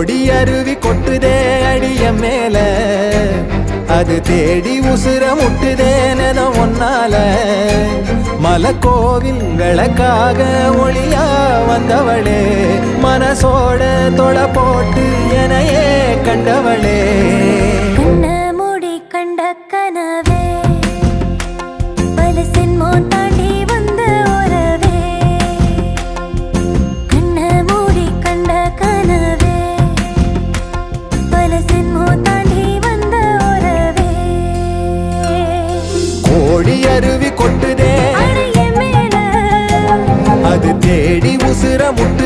கோடி அருவி கொட்டுதே அடிய மேல, அது தேடி உசுர முட்டுதே நெதம் ஒன்னால. மலக்கோவில் விளக்காக ஒளியா வந்தவளே, மனசோட தொலை போட்டு எனையே கண்டவளே. கண்ண மூடி கண்ட கனவே, பல சின்மோன் தாண்டி வந்த உறவே. கண்ண மூடி கண்ட கனவே, பல சின்மோன் தாண்டி வந்த உறவே. கோடி அருவி கொட்டுதே அடைய மேல, அது தேடி உசுர முட்டு